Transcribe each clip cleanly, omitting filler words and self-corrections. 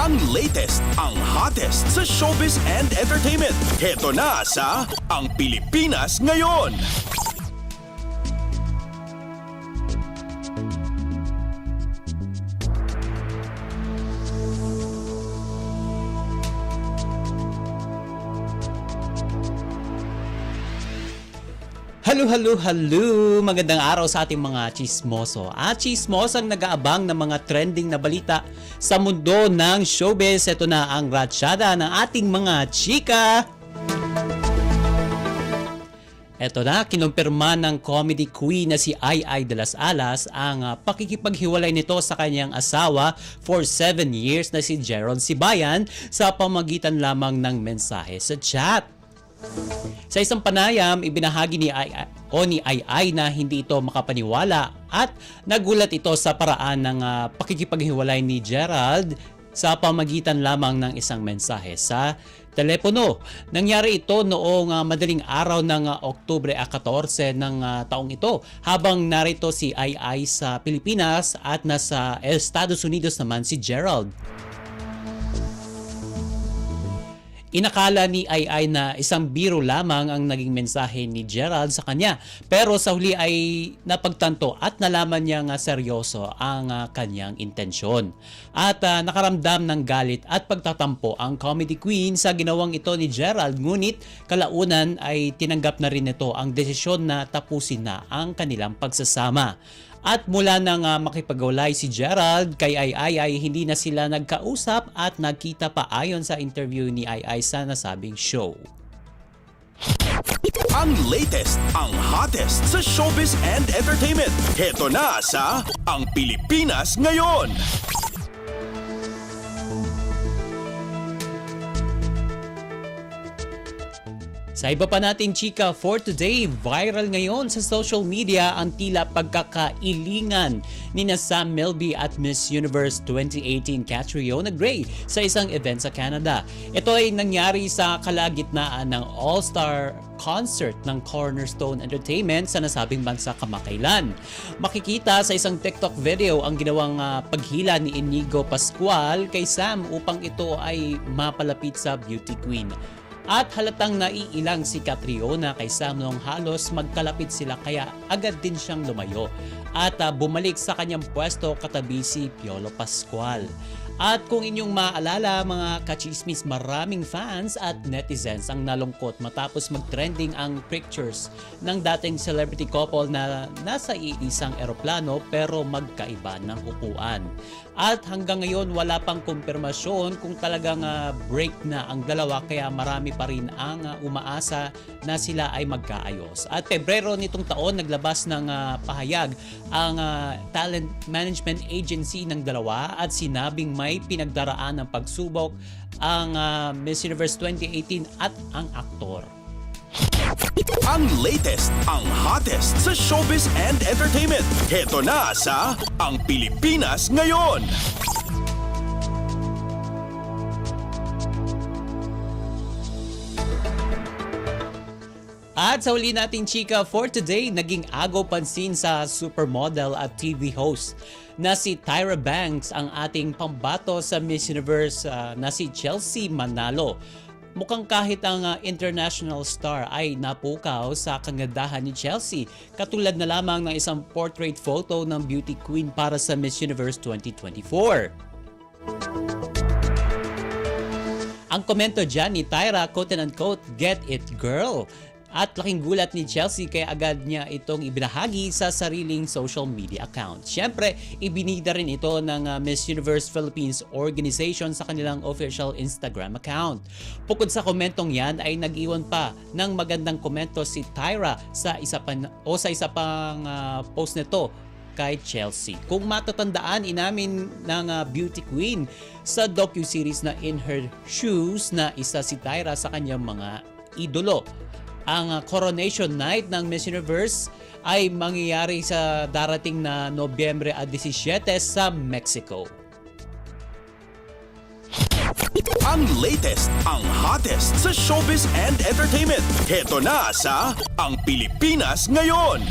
Ang latest, ang hottest sa showbiz and entertainment. Heto na sa Ang Pilipinas Ngayon. Hello! Magandang araw sa ating mga chismoso. Chismosang nag-aabang ng mga trending na balita sa mundo ng showbiz. Ito na ang ratsyada ng ating mga chika. Ito na, kinumpirma ng comedy queen na si Ai de las Alas ang pakikipaghiwalay nito sa kanyang asawa for 7 years na si Gerald Sibayan sa pamagitan lamang ng mensahe sa chat. Sa isang panayam, ibinahagi ni Ai na hindi ito makapaniwala at nagulat ito sa paraan ng pakikipaghiwalay ni Gerald sa pamagitan lamang ng isang mensahe sa telepono. Nangyari ito noong madaling araw ng Oktubre 14 ng taong ito habang narito si Ai sa Pilipinas at nasa Estados Unidos naman si Gerald. Inakala ni Ai na isang biro lamang ang naging mensahe ni Gerald sa kanya, pero sa huli ay napagtanto at nalaman niyang seryoso ang kanyang intensyon. At nakaramdam ng galit at pagtatampo ang comedy queen sa ginawang ito ni Gerald, ngunit kalaunan ay tinanggap na rin ito ang desisyon na tapusin na ang kanilang pagsasama. At mula nang makipag-awlay si Gerald kay Ai ay hindi na sila nagkausap at nagkita pa ayon sa interview ni Ai sa nasabing show. Ang latest, ang hottest sa showbiz and entertainment. Heto na sa Ang Pilipinas Ngayon. Sa iba pa nating chika for today, viral ngayon sa social media ang tila pagkakailingan ni Sam Melby at Miss Universe 2018 Catriona Gray sa isang event sa Canada. Ito ay nangyari sa kalagitnaan ng All-Star concert ng Cornerstone Entertainment sa nasabing bansa kamakailan. Makikita sa isang TikTok video ang ginawang paghila ni Inigo Pascual kay Sam upang ito ay mapalapit sa beauty queen. At halatang naiilang si Catriona kay Sam noong halos magkalapit sila kaya agad din siyang lumayo at bumalik sa kanyang pwesto katabi si Piolo Pascual. At kung inyong maaalala mga kachismis, maraming fans at netizens ang nalungkot matapos mag-trending ang pictures ng dating celebrity couple na nasa iisang eroplano pero magkaiba ng upuan. At hanggang ngayon wala pang kumpirmasyon kung talagang break na ang dalawa kaya marami pa rin ang umaasa na sila ay magkaayos. At Pebrero nitong taon naglabas ng pahayag ang talent management agency ng dalawa at sinabing may pinagdaraan ng pagsubok ang Miss Universe 2018 at ang aktor. Ang latest, ang hottest sa showbiz and entertainment. Heto na sa Ang Pilipinas Ngayon. At sa huli nating chika for today, naging agaw pansin sa supermodel at TV host na si Tyra Banks ang ating pambato sa Miss Universe na si Chelsea Manalo. Mukhang kahit ang international star ay napukaw sa kagandahan ni Chelsea, katulad na lamang ng isang portrait photo ng beauty queen para sa Miss Universe 2024. Ang komento dyan ni Tyra, quote-unquote, "Get it girl." At laking gulat ni Chelsea kaya agad niya itong ibinahagi sa sariling social media account. Siyempre, ibinida rin ito ng Miss Universe Philippines organization sa kanilang official Instagram account. Bukod sa komentong yan ay nag-iwan pa ng magandang komento si Tyra sa isa pang post nito kay Chelsea. Kung matatandaan, inamin ng beauty queen sa docu-series na In Her Shoes na isa si Tyra sa kanyang mga idolo. Ang coronation night ng Miss Universe ay mangyayari sa darating na Nobyembre 17 sa Mexico. Ang latest, ang hottest sa showbiz and entertainment. Heto na sa Ang Pilipinas Ngayon.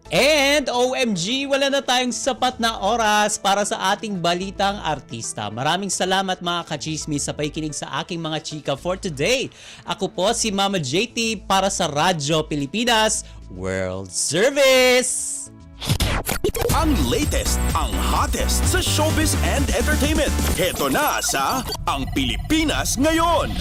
And OMG, wala na tayong sapat na oras para sa ating balitang artista. Maraming salamat mga kachismis sa pakikinig sa aking mga chika for today. Ako po si Mama JT para sa Radyo Pilipinas World Service! Ang latest, ang hottest sa showbiz and entertainment. Heto na sa Ang Pilipinas Ngayon.